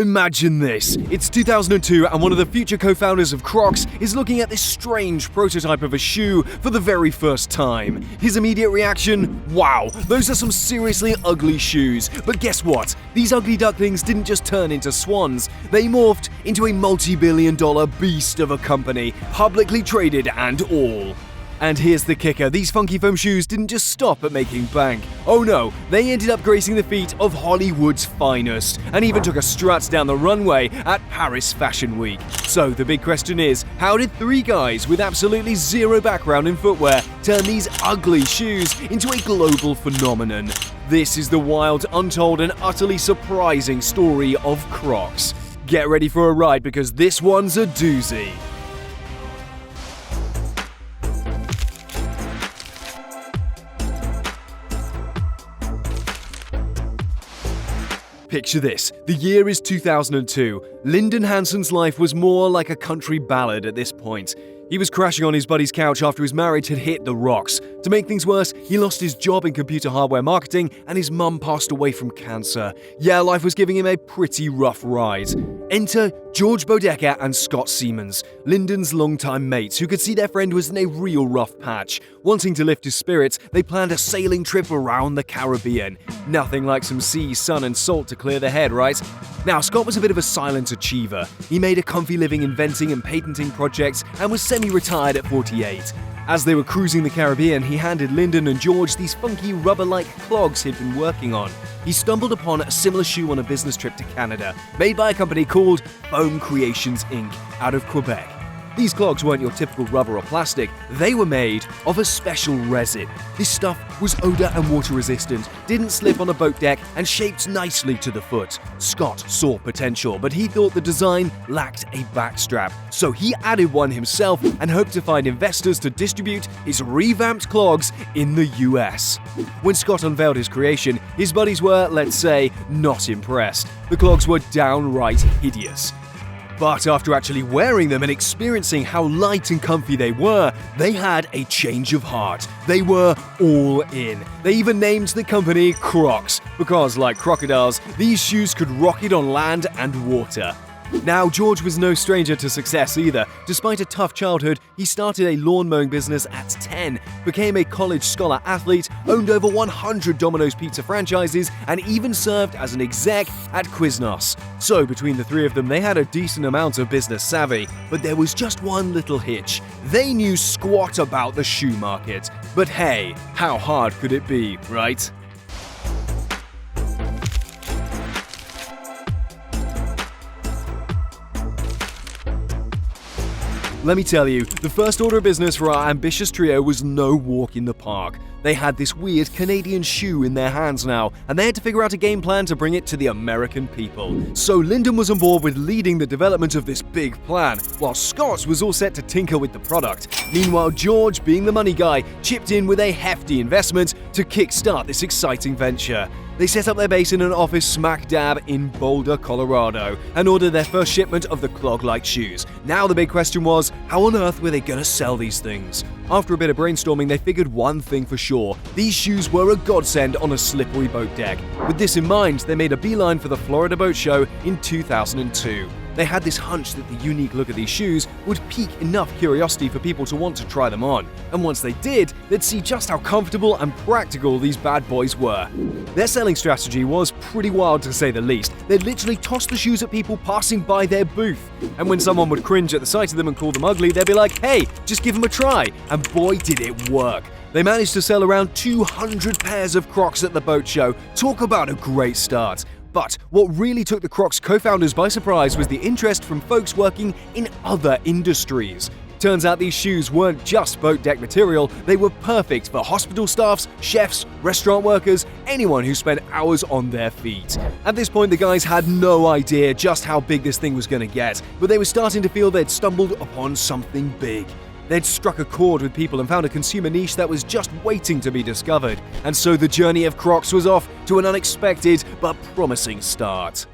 Imagine this. It's 2002 and one of the future co-founders of Crocs is looking at this strange prototype of a shoe for the very first time. His immediate reaction? Wow, those are some seriously ugly shoes. But guess what? These ugly ducklings didn't just turn into swans. They morphed into a multi-billion-dollar beast of a company, publicly traded and all. And here's the kicker, these funky foam shoes didn't just stop at making bank. Oh no, they ended up gracing the feet of Hollywood's finest, and even took a strut down the runway at Paris Fashion Week. So the big question is, how did three guys with absolutely zero background in footwear turn these ugly shoes into a global phenomenon? This is the wild, untold, and utterly surprising story of Crocs. Get ready for a ride because this one's a doozy. Picture this, the year is 2002. Lyndon Hanson's life was more like a country ballad at this point. He was crashing on his buddy's couch after his marriage had hit the rocks. To make things worse, he lost his job in computer hardware marketing and his mum passed away from cancer. Yeah, life was giving him a pretty rough ride. Enter George Bodecker and Scott Siemens, Lyndon's longtime mates who could see their friend was in a real rough patch. Wanting to lift his spirits, they planned a sailing trip around the Caribbean. Nothing like some sea, sun and salt to clear the head, right? Now, Scott was a bit of a silent achiever. He made a comfy living inventing and patenting projects and was semi-retired at 48. As they were cruising the Caribbean, he handed Lyndon and George these funky rubber-like clogs he'd been working on. He stumbled upon a similar shoe on a business trip to Canada, made by a company called Foam Creations Inc. out of Quebec. These clogs weren't your typical rubber or plastic, they were made of a special resin. This stuff was odor and water resistant, didn't slip on a boat deck, and shaped nicely to the foot. Scott saw potential, but he thought the design lacked a backstrap, so he added one himself and hoped to find investors to distribute his revamped clogs in the US. When Scott unveiled his creation, his buddies were, let's say, not impressed. The clogs were downright hideous. But after actually wearing them and experiencing how light and comfy they were, they had a change of heart. They were all in. They even named the company Crocs, because like crocodiles, these shoes could rock it on land and water. Now, George was no stranger to success either. Despite a tough childhood, he started a lawn mowing business at 10, became a college scholar athlete, owned over 100 Domino's Pizza franchises, and even served as an exec at Quiznos. So between the three of them, they had a decent amount of business savvy. But there was just one little hitch. They knew squat about the shoe market. But hey, how hard could it be, right? Let me tell you, the first order of business for our ambitious trio was no walk in the park. They had this weird Canadian shoe in their hands now, and they had to figure out a game plan to bring it to the American people. So Lyndon was on board with leading the development of this big plan, while Scott was all set to tinker with the product. Meanwhile, George, being the money guy, chipped in with a hefty investment to kickstart this exciting venture. They set up their base in an office smack dab in Boulder, Colorado, and ordered their first shipment of the clog-like shoes. Now the big question was, how on earth were they gonna sell these things? After a bit of brainstorming, they figured one thing for sure. These shoes were a godsend on a slippery boat deck. With this in mind, they made a beeline for the Florida Boat Show in 2002. They had this hunch that the unique look of these shoes would pique enough curiosity for people to want to try them on. And once they did, they'd see just how comfortable and practical these bad boys were. Their selling strategy was pretty wild to say the least. They'd literally toss the shoes at people passing by their booth. And when someone would cringe at the sight of them and call them ugly, they'd be like, hey, just give them a try. And boy, did it work. They managed to sell around 200 pairs of Crocs at the boat show. Talk about a great start. But what really took the Crocs co-founders by surprise was the interest from folks working in other industries. Turns out these shoes weren't just boat deck material, they were perfect for hospital staffs, chefs, restaurant workers, anyone who spent hours on their feet. At this point, the guys had no idea just how big this thing was going to get, but they were starting to feel they'd stumbled upon something big. They'd struck a chord with people and found a consumer niche that was just waiting to be discovered. And so the journey of Crocs was off to an unexpected but promising start.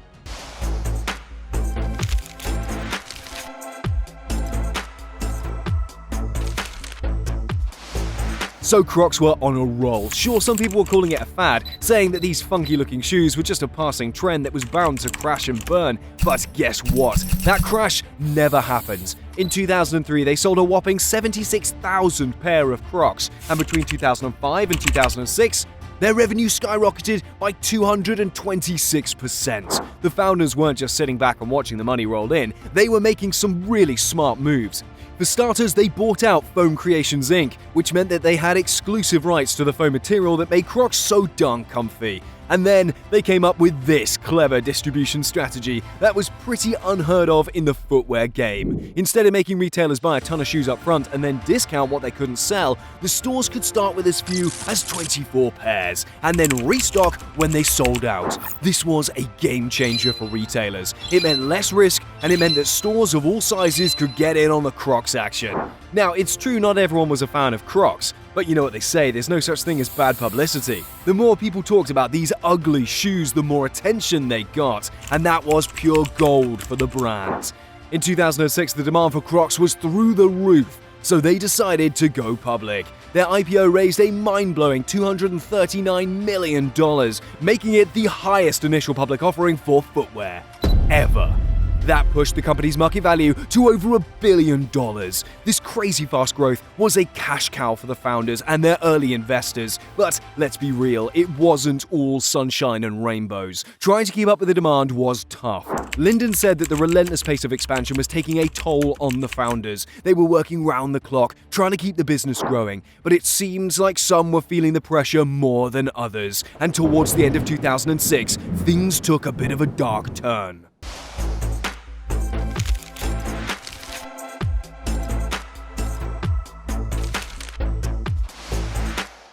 So Crocs were on a roll. Sure, some people were calling it a fad, saying that these funky-looking shoes were just a passing trend that was bound to crash and burn. But guess what? That crash never happened. In 2003, they sold a whopping 76,000 pair of Crocs, and between 2005 and 2006, their revenue skyrocketed by 226%. The founders weren't just sitting back and watching the money roll in, they were making some really smart moves. For starters, they bought out Foam Creations Inc., which meant that they had exclusive rights to the foam material that made Crocs so darn comfy. And then they came up with this clever distribution strategy that was pretty unheard of in the footwear game. Instead of making retailers buy a ton of shoes up front and then discount what they couldn't sell, the stores could start with as few as 24 pairs and then restock when they sold out. This was a game changer for retailers. It meant less risk, and it meant that stores of all sizes could get in on the Crocs action. Now, it's true not everyone was a fan of Crocs, but you know what they say, there's no such thing as bad publicity. The more people talked about these ugly shoes, the more attention they got, and that was pure gold for the brand. In 2006, the demand for Crocs was through the roof, so they decided to go public. Their IPO raised a mind-blowing $239 million, making it the highest initial public offering for footwear ever. That pushed the company's market value to over $1 billion. This crazy fast growth was a cash cow for the founders and their early investors. But let's be real, it wasn't all sunshine and rainbows. Trying to keep up with the demand was tough. Linden said that the relentless pace of expansion was taking a toll on the founders. They were working round the clock, trying to keep the business growing. But it seems like some were feeling the pressure more than others. And towards the end of 2006, things took a bit of a dark turn.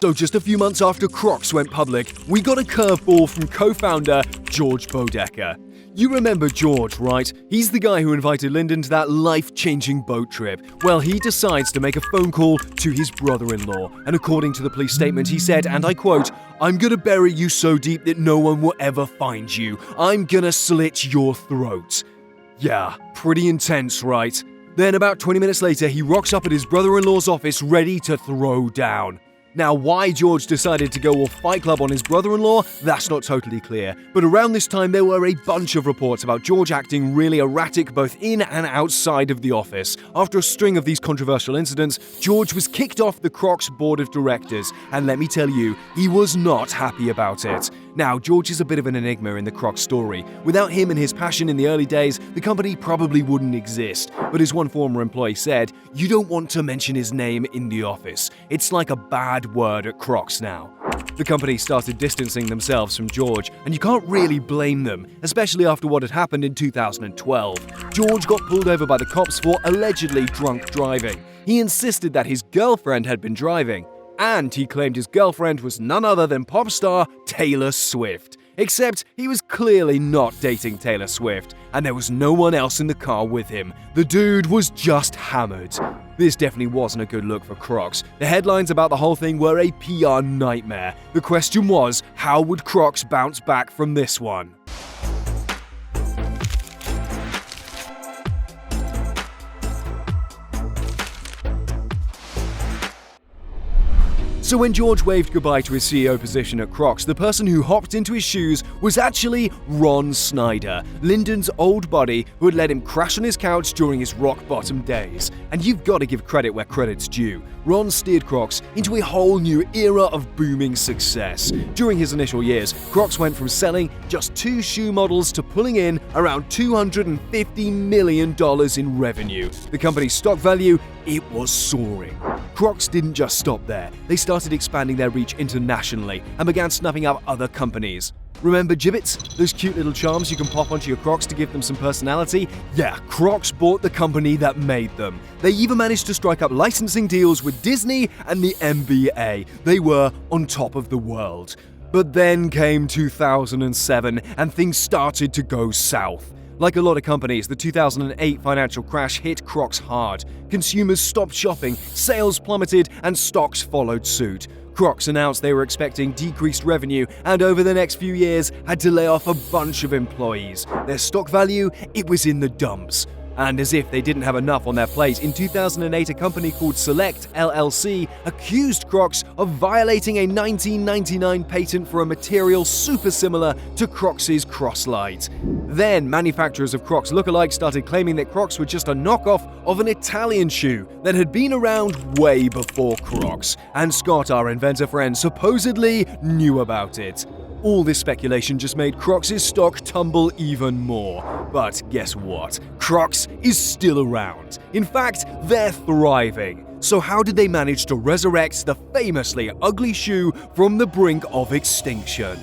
So just a few months after Crocs went public, we got a curveball from co-founder George Bodecker. You remember George, right? He's the guy who invited Linden to that life-changing boat trip. Well, he decides to make a phone call to his brother-in-law, and according to the police statement, he said, and I quote, "I'm gonna bury you so deep that no one will ever find you. I'm gonna slit your throat." Yeah, pretty intense, right? Then about 20 minutes later, he rocks up at his brother-in-law's office ready to throw down. Now, why George decided to go all Fight Club on his brother-in-law, that's not totally clear. But around this time, there were a bunch of reports about George acting really erratic both in and outside of the office. After a string of these controversial incidents, George was kicked off the Crocs board of directors, and let me tell you, he was not happy about it. Now, George is a bit of an enigma in the Crocs story. Without him and his passion in the early days, the company probably wouldn't exist. But as one former employee said, you don't want to mention his name in the office. It's like a bad word at Crocs now. The company started distancing themselves from George, and you can't really blame them, especially after what had happened in 2012. George got pulled over by the cops for allegedly drunk driving. He insisted that his girlfriend had been driving, and he claimed his girlfriend was none other than pop star Taylor Swift. Except he was clearly not dating Taylor Swift, and there was no one else in the car with him. The dude was just hammered. This definitely wasn't a good look for Crocs. The headlines about the whole thing were a PR nightmare. The question was, how would Crocs bounce back from this one? So when George waved goodbye to his CEO position at Crocs, the person who hopped into his shoes was actually Ron Snyder, Linden's old buddy who had let him crash on his couch during his rock-bottom days. And you've got to give credit where credit's due. Ron steered Crocs into a whole new era of booming success. During his initial years, Crocs went from selling just 2 shoe models to pulling in around $250 million in revenue. The company's stock value, it was soaring. Crocs didn't just stop there. They started expanding their reach internationally and began snapping up other companies. Remember Jibbits? Those cute little charms you can pop onto your Crocs to give them some personality? Yeah, Crocs bought the company that made them. They even managed to strike up licensing deals with Disney and the NBA. They were on top of the world. But then came 2007 and things started to go south. Like a lot of companies, the 2008 financial crash hit Crocs hard. Consumers stopped shopping, sales plummeted, and stocks followed suit. Crocs announced they were expecting decreased revenue and over the next few years had to lay off a bunch of employees. Their stock value, it was in the dumps. And as if they didn't have enough on their plate, in 2008 a company called Select LLC accused Crocs of violating a 1999 patent for a material super similar to Crocs' Crosslight. Then manufacturers of Crocs lookalikes started claiming that Crocs were just a knockoff of an Italian shoe that had been around way before Crocs, and Scott, our inventor friend, supposedly knew about it. All this speculation just made Crocs' stock tumble even more. But guess what? Crocs is still around. In fact, they're thriving. So how did they manage to resurrect the famously ugly shoe from the brink of extinction?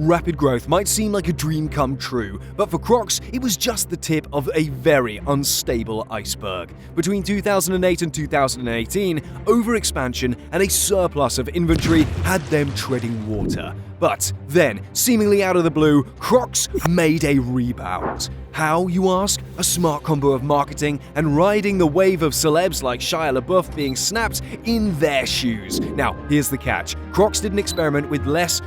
Rapid growth might seem like a dream come true, but for Crocs, it was just the tip of a very unstable iceberg. Between 2008 and 2018, overexpansion and a surplus of inventory had them treading water. But then, seemingly out of the blue, Crocs made a rebound. How, you ask? A smart combo of marketing and riding the wave of celebs like Shia LaBeouf being snapped in their shoes. Now, here's the catch. Crocs did an experiment with less,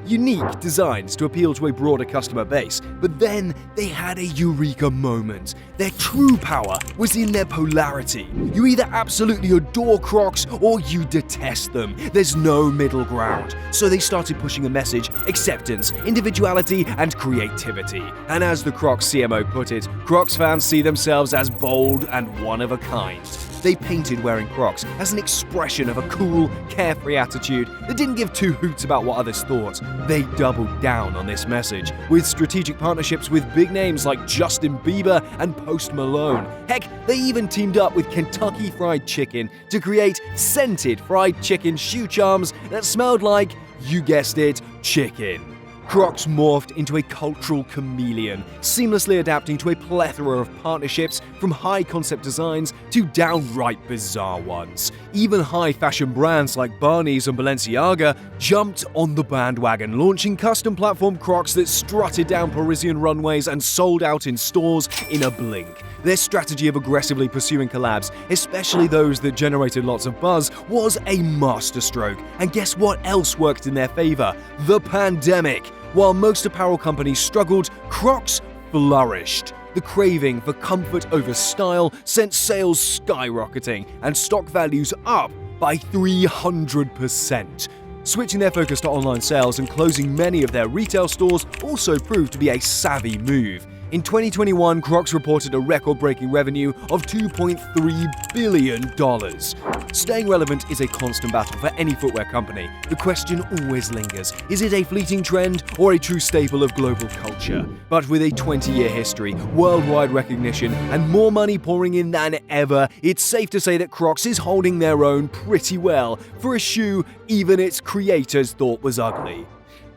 unique designs to appeal to a broader customer base. But then they had a eureka moment. Their true power was in their polarity. You either absolutely adore Crocs or you detest them. There's no middle ground. So they started pushing a message: acceptance, individuality, and creativity. And as the Crocs CMO put it, Crocs fans see themselves as bold and one of a kind. They painted wearing Crocs as an expression of a cool, carefree attitude that didn't give two hoots about what others thought. They doubled down on this message, with strategic partnerships with big names like Justin Bieber and Post Malone. Heck, they even teamed up with Kentucky Fried Chicken to create scented fried chicken shoe charms that smelled like, you guessed it, chicken. Crocs morphed into a cultural chameleon, seamlessly adapting to a plethora of partnerships, from high-concept designs to downright bizarre ones. Even high-fashion brands like Barney's and Balenciaga jumped on the bandwagon, launching custom platform Crocs that strutted down Parisian runways and sold out in stores in a blink. Their strategy of aggressively pursuing collabs, especially those that generated lots of buzz, was a masterstroke. And guess what else worked in their favor? The pandemic. While most apparel companies struggled, Crocs flourished. The craving for comfort over style sent sales skyrocketing and stock values up by 300%. Switching their focus to online sales and closing many of their retail stores also proved to be a savvy move. In 2021, Crocs reported a record-breaking revenue of $2.3 billion. Staying relevant is a constant battle for any footwear company. The question always lingers: is it a fleeting trend or a true staple of global culture? But with a 20-year history, worldwide recognition, and more money pouring in than ever, it's safe to say that Crocs is holding their own pretty well for a shoe even its creators thought was ugly.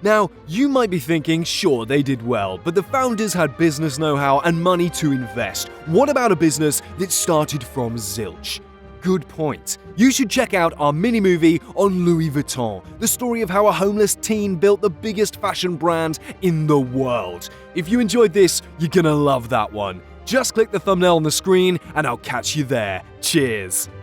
Now, you might be thinking, sure, they did well, but the founders had business know-how and money to invest. What about a business that started from zilch? Good point. You should check out our mini-movie on Louis Vuitton, the story of how a homeless teen built the biggest fashion brand in the world. If you enjoyed this, you're gonna love that one. Just click the thumbnail on the screen and I'll catch you there. Cheers!